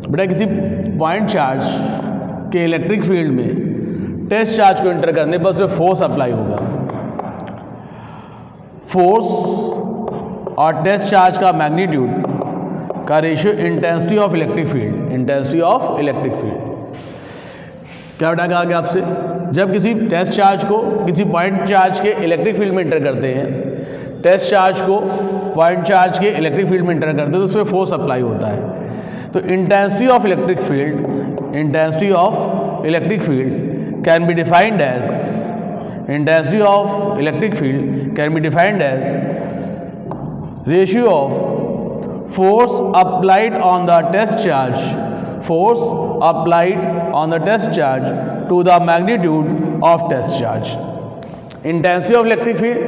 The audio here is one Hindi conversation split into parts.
बेटा किसी पॉइंट चार्ज के इलेक्ट्रिक फील्ड में टेस्ट चार्ज को एंटर करने पर उसमें फोर्स अप्लाई होगा। फोर्स और टेस्ट चार्ज का मैग्नीट्यूड का ratio intensity of electric field, intensity of electric field. क्या बेटा कहा गया आपसे, जब किसी टेस्ट चार्ज को किसी पॉइंट चार्ज के इलेक्ट्रिक फील्ड में एंटर करते हैं, टेस्ट चार्ज को पॉइंट चार्ज के इलेक्ट्रिक फील्ड में एंटर करते हैं तो उसमें फोर्स अप्लाई होता है। तो intensity of electric field, intensity of electric field can be defined as, intensity of electric field can be defined as ratio of force applied on the test charge, force applied on the test charge to the magnitude of test charge. Intensity of electric field,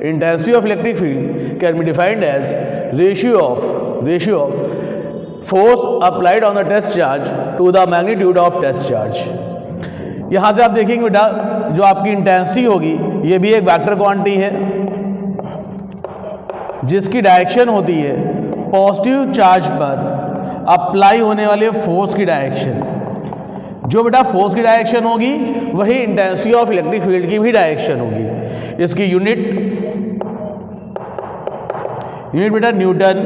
intensity of electric field can be defined as ratio of force applied on the test charge to the magnitude of test charge. यहाँ से आप देखेंगे बेटा जो आपकी इंटेंसिटी होगी ये भी एक वेक्टर क्वांटिटी है जिसकी डायरेक्शन होती है पॉजिटिव चार्ज पर अप्लाई होने वाले फोर्स की डायरेक्शन। जो बेटा फोर्स की डायरेक्शन होगी वही इंटेंसिटी ऑफ इलेक्ट्रिक फील्ड की भी डायरेक्शन होगी। इसकी यूनिट बेटा न्यूटन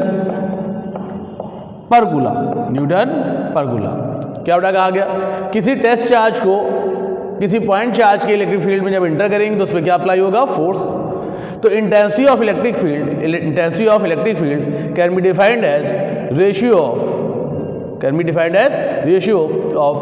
पर कूलम, न्यूटन पर कूलम। क्या बेटा कहा गया, किसी टेस्ट चार्ज को किसी पॉइंट चार्ज के इलेक्ट्रिक फील्ड में जब एंटर करेंगे तो उसमें क्या अप्लाई होगा, फोर्स। तो intensity of electric field, intensity of electric field can be defined as ratio of, can be defined as ratio of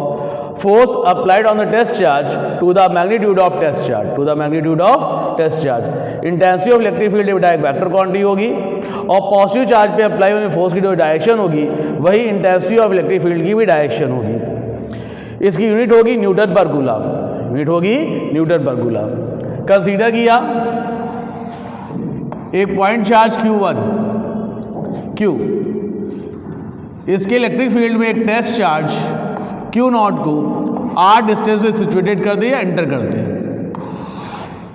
force applied on the test charge to the magnitude of test charge, to the magnitude of test charge. Intensity of electric field बेटा एक वेक्टर क्वांटिटी होगी और पॉजिटिव चार्ज पे अप्लाई होने फोर्स की जो डायरेक्शन होगी वही इंटेंसिटी ऑफ इलेक्ट्रिक फील्ड की भी डायरेक्शन होगी। इसकी यूनिट होगी न्यूटन पर कूलम, यूनिट होगी न्यूटन पर कूलम। कंसीडर किया एक पॉइंट चार्ज Q1, Q, इसके इलेक्ट्रिक फील्ड में एक टेस्ट चार्ज Q0 को r डिस्टेंस पे सिचुएटेड कर दिया, एंटर करते हैं।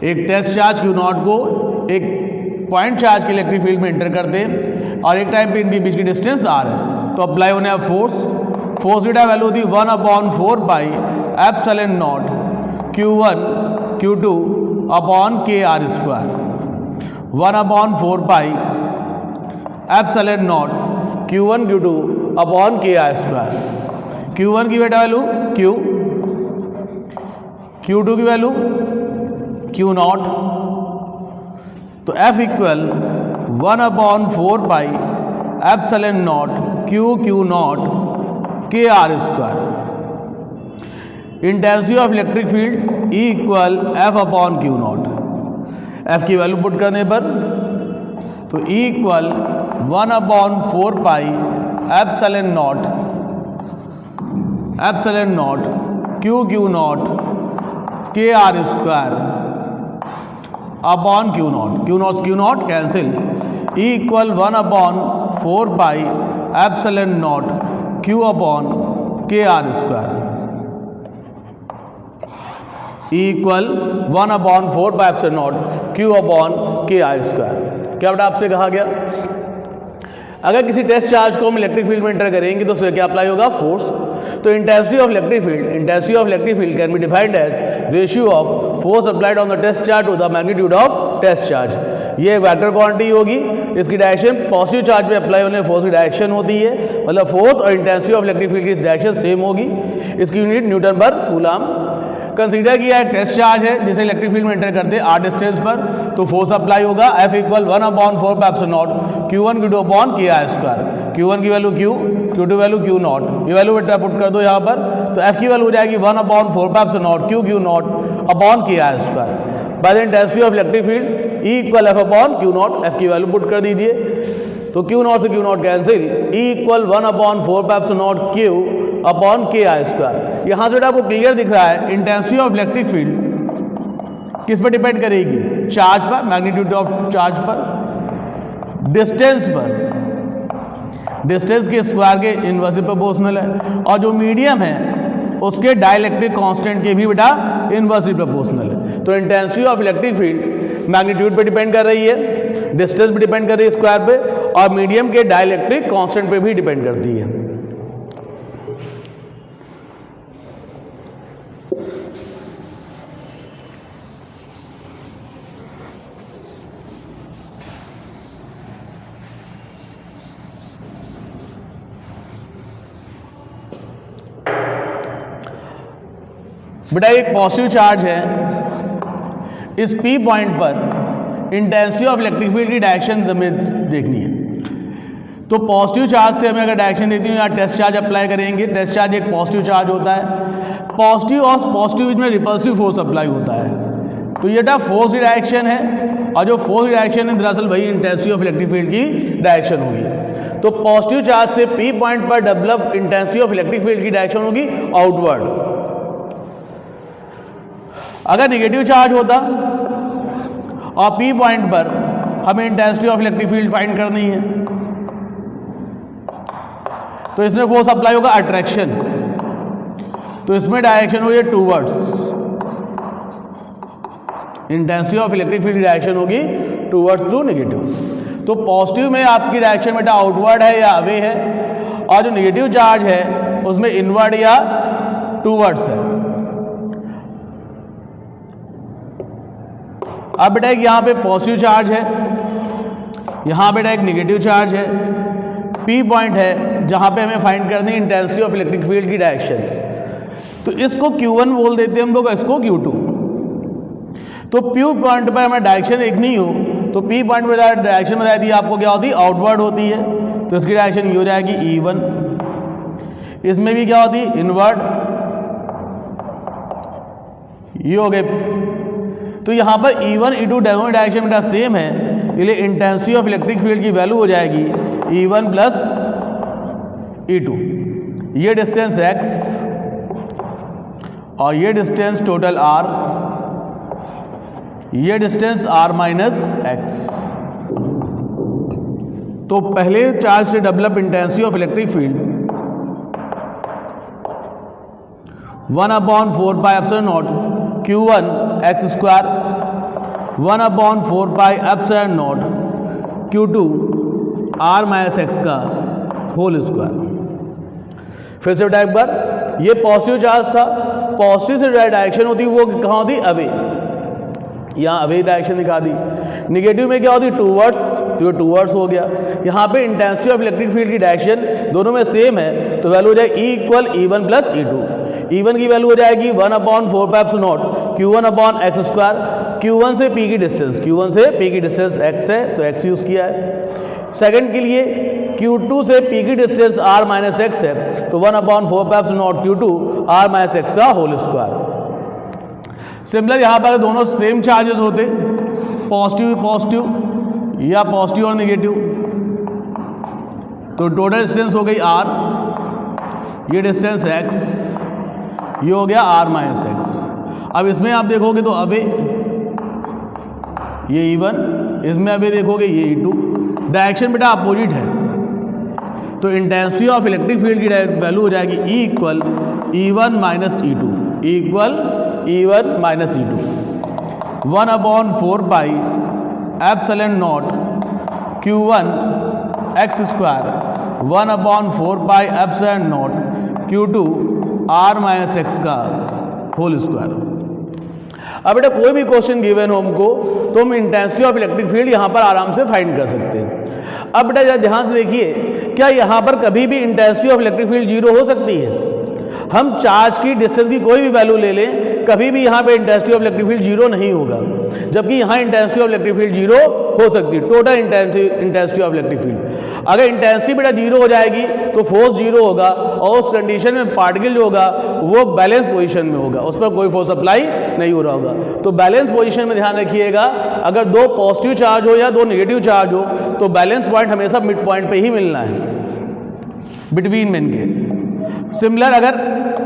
एक टेस्ट चार्ज Q0 को एक पॉइंट चार्ज के इलेक्ट्रिक फील्ड में एंटर करते हैं और एक टाइम पे इनके बीच की डिस्टेंस r है। तो अप्लाई होने वाला फोर्स की वैल्यू होती है 1/4 pi epsilon naught Q1 Q2 upon KR², 1/4 pi epsilon naught Q1 Q2 upon KR²। Q1 की बेटा वैल्यू Q, Q2 की वैल्यू Q0। तो F equal 1/4 pi epsilon not Q0 KR²। Intensity of electric field E equal F/Q0। F की वैल्यू पुट करने पर तो E equal 1/4 pi epsilon not Q0 KR² upon Q0 cancel. E equal 1/4 pi epsilon naught Q upon KR²। E equal 1/4 pi epsilon naught Q upon KR²। क्या बेटा आपसे कहा गया, अगर किसी टेस्ट चार्ज को हम इलेक्ट्रिक फील्ड में एंटर करेंगे तो उसमें क्या अप्लाई होगा, फोर्स। तो intensity of electric field can be defined as ratio of force applied on the test charge to the magnitude of test charge. ये एक वेक्टर क्वांटिटी होगी, इसकी डायरेक्शन पॉजिटिव चार्ज पे अप्लाई होने फोर्स की डायरेक्शन होती है, मतलब फोर्स और इंटेंसिटी ऑफ इलेक्ट्रिक फील्ड की डायरेक्शन सेम होगी। इसकी यूनिट न्यूटन पर कूलम। कंसीडर किया एक टेस्ट चार्ज है जिसे इलेक्ट्रिक फील्ड में एंटर करते हैं r डिस्टेंस पर, तो फोर्स अप्लाई होगा F equal 1/4 pi epsilon naught Q1 Q2 upon KR²। Q1 की value Q, Q2 value Q0, ये वैल्यू बेटा पुट कर दो यहाँ पर। तो F की वैल्यू हो जाएगी 1/4 pi epsilon not Q0 upon KR²। By the intensity of electric field E equal F/Q0, F की वैल्यू पुट कर दीजिए। तो Q0 से Q0 cancel, E equal 1/4 pi epsilon naught Q upon KR²। यहाँ से आपको क्लियर दिख रहा है इंटेंसिटी ऑफ इलेक्ट्रिक फील्ड किस पर डिपेंड करेगी, चार्ज पर, मैग्नीट्यूड ऑफ चार्ज पर, डिस्टेंस पर, डिस्टेंस के स्क्वायर के इनवर्सली प्रोपोर्शनल है, और जो मीडियम है उसके डाइलेक्ट्रिक कांस्टेंट के भी बेटा इनवर्सली प्रोपोर्शनल है। तो intensity of electric field magnitude पे डिपेंड कर रही है, डिस्टेंस पे डिपेंड कर रही है स्क्वायर पे, और मीडियम के डाइलेक्ट्रिक कांस्टेंट पे भी डिपेंड करती है। बेटा एक पॉजिटिव चार्ज है, इस पी पॉइंट पर इंटेंसिटी ऑफ इलेक्ट्रिक फील्ड की डायरेक्शन हमें देखनी है। तो पॉजिटिव चार्ज से हमें अगर डायरेक्शन देती हूँ, यहाँ टेस्ट चार्ज अप्लाई करेंगे। टेस्ट चार्ज एक पॉजिटिव चार्ज होता है, पॉजिटिव और पॉजिटिव में रिपल्सिव फोर्स अप्लाई होता है। तो ये फोर्स की डायरेक्शन है, और जो फोर्स की डायरेक्शन है दरअसल वही इंटेंसिटी ऑफ इलेक्ट्रिक फील्ड की डायरेक्शन होगी। तो पॉजिटिव चार्ज से पी पॉइंट पर develop intensity of electric field की डायरेक्शन होगी आउटवर्ड। अगर नेगेटिव चार्ज होता और पी पॉइंट पर हमें intensity of electric field find करनी है, तो इसमें फोर्स अप्लाई होगा अट्रैक्शन, तो इसमें डायरेक्शन होगी towards, intensity of electric field की डायरेक्शन होगी टूवर्ड्स टू नेगेटिव। तो पॉजिटिव में आपकी डायरेक्शन बेटा आउटवर्ड है या अवे है, और जो नेगेटिव चार्ज है उसमें इनवर्ड या टूवर्ड्स है। अब बेटा एक यहाँ पे पॉजिटिव चार्ज है, यहाँ बेटा एक नेगेटिव चार्ज है, पी पॉइंट है जहाँ पे हमें फाइंड करनी है इंटेंसिटी ऑफ इलेक्ट्रिक फील्ड की डायरेक्शन। तो इसको Q1 बोल देते हैं हम लोग, इसको Q2। तो P पॉइंट पर हमें डायरेक्शन देखनी हो तो P पॉइंट पर डायरेक्शन बताई थी आपको क्या होती है, आउटवर्ड होती है। तो इसकी डायरेक्शन ये हो जाएगी E1। इसमें भी क्या होती है, इनवर्ड, ये हो गए। तो यहाँ पर E1 E2 दोनों डायरेक्शन बेटा सेम है, इसलिए इंटेंसिटी ऑफ इलेक्ट्रिक फील्ड की वैल्यू हो जाएगी E1 प्लस E2। ये डिस्टेंस x और ये डिस्टेंस टोटल r, ये डिस्टेंस r माइनस x। तो पहले चार्ज से develop intensity of electric field 1/4 pi epsilon naught Q1 x square, 1/4 pi epsilon not Q2 r minus x का होल स्क्वायर। फिर से बेटा एक बार, ये पॉजिटिव चार्ज था, पॉजिटिव से डायरेक्शन होती वो कहाँ होती, अवे, यहाँ अवे डायरेक्शन दिखा दी। निगेटिव में क्या होती, टूवर्ड्स, तो ये टूवर्ड्स हो गया। यहाँ पे इंटेंसिटी ऑफ इलेक्ट्रिक फील्ड की डायरेक्शन दोनों में सेम है, तो वैल्यू हो जाएगी E equal E1 plus E2। E1 की वैल्यू हो जाएगी 1/4 pi epsilon not Q1/x square. Q1 से P की डिस्टेंस, Q1 से P की डिस्टेंस x है तो x यूज किया है। सेकंड के लिए Q2 से P की डिस्टेंस r माइनस x है, तो 1/4 pi epsilon not Q2 r minus x का होल स्क्वायर। सिमिलर यहाँ पर दोनों सेम चार्जेस होते, पॉजिटिव पॉजिटिव या पॉजिटिव और नेगेटिव, तो टोटल डिस्टेंस हो गई r, ये डिस्टेंस x, ये हो गया r माइनस x। अब इसमें आप देखोगे तो अवे, ये E1, इसमें अवे देखोगे ये E2। डायरेक्शन बेटा अपोजिट है, तो इंटेंसिटी ऑफ इलेक्ट्रिक फील्ड की वैल्यू हो जाएगी E equal E1 minus E2, E equal E1 minus E2। 1/4 pi epsilon naught Q1 x square, 1/4 pi epsilon not Q2 r minus x का होल स्क्वायर। अब बेटा कोई भी क्वेश्चन गिवन हो हमको तो हम इंटेंसिटी ऑफ इलेक्ट्रिक फील्ड यहाँ पर आराम से फाइंड कर सकते हैं। अब बेटा जरा ध्यान से देखिए, क्या यहाँ पर कभी भी intensity of electric field zero हो सकती है? हम चार्ज की डिस्टेंस की कोई भी वैल्यू ले लें, कभी भी यहाँ पे intensity of electric field zero नहीं होगा, जबकि यहाँ intensity of electric field zero हो सकती है, total intensity of electric field. अगर इंटेंसिटी बेटा जीरो हो जाएगी तो फोर्स जीरो होगा, और उस कंडीशन में पार्टिकल जो होगा वो बैलेंस पोजीशन में होगा, उस पर कोई फोर्स अप्लाई नहीं हो रहा होगा। तो बैलेंस पोजीशन में ध्यान रखिएगा, अगर दो पॉजिटिव चार्ज हो या दो नेगेटिव चार्ज हो तो बैलेंस पॉइंट हमेशा मिड पॉइंट पे ही मिलना है, बिटवीन में इनके। सिमिलर अगर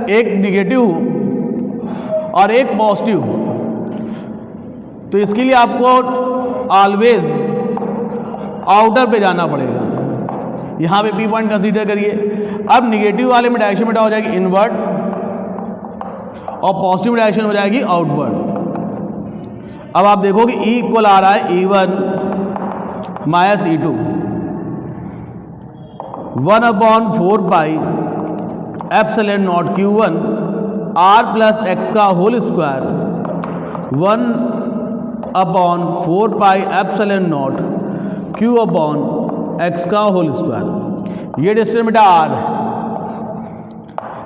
एक नेगेटिव और एक पॉजिटिव, तो इसके लिए आपको ऑलवेज आउटर पे जाना पड़ेगा। यहाँ पे पी पॉइंट कंसीडर करिए। अब नेगेटिव वाले में डायरेक्शन बेटा हो जाएगी इनवर्ड और पॉजिटिव डायरेक्शन हो जाएगी आउटवर्ड। अब आप देखोगे E इक्वल आ रहा है E1 minus E2, 1/4 pi epsilon naught Q1 r plus x का whole square, 1/4 pi epsilon naught Q upon x का होल स्क्वायर। ये डिस्टेंस बेटा r है।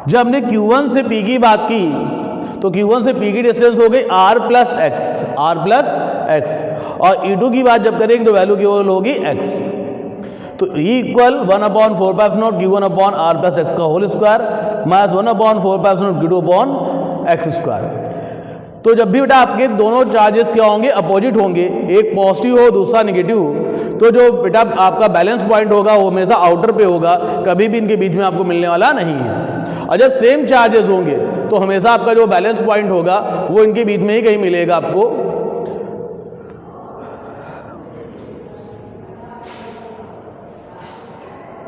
जब हमने Q1 से P की बात की तो Q1 से P की डिस्टेंस हो गई r प्लस एक्स, और E2 की बात जब करेंगे तो वैल्यू केवल होगी x। तो E equal 1/4π0 Q1 upon r plus X का whole square minus 1/4π0 Q2 upon X square. तो जब भी बेटा आपके दोनों चार्जेस क्या होंगे, अपोजिट होंगे, एक पॉजिटिव हो दूसरा नेगेटिव हो, तो जो बेटा आपका बैलेंस पॉइंट होगा वो हमेशा आउटर पे होगा, कभी भी इनके बीच में आपको मिलने वाला नहीं है। और जब सेम चार्जेस होंगे तो हमेशा आपका जो बैलेंस पॉइंट होगा वो इनके बीच में ही कहीं मिलेगा आपको।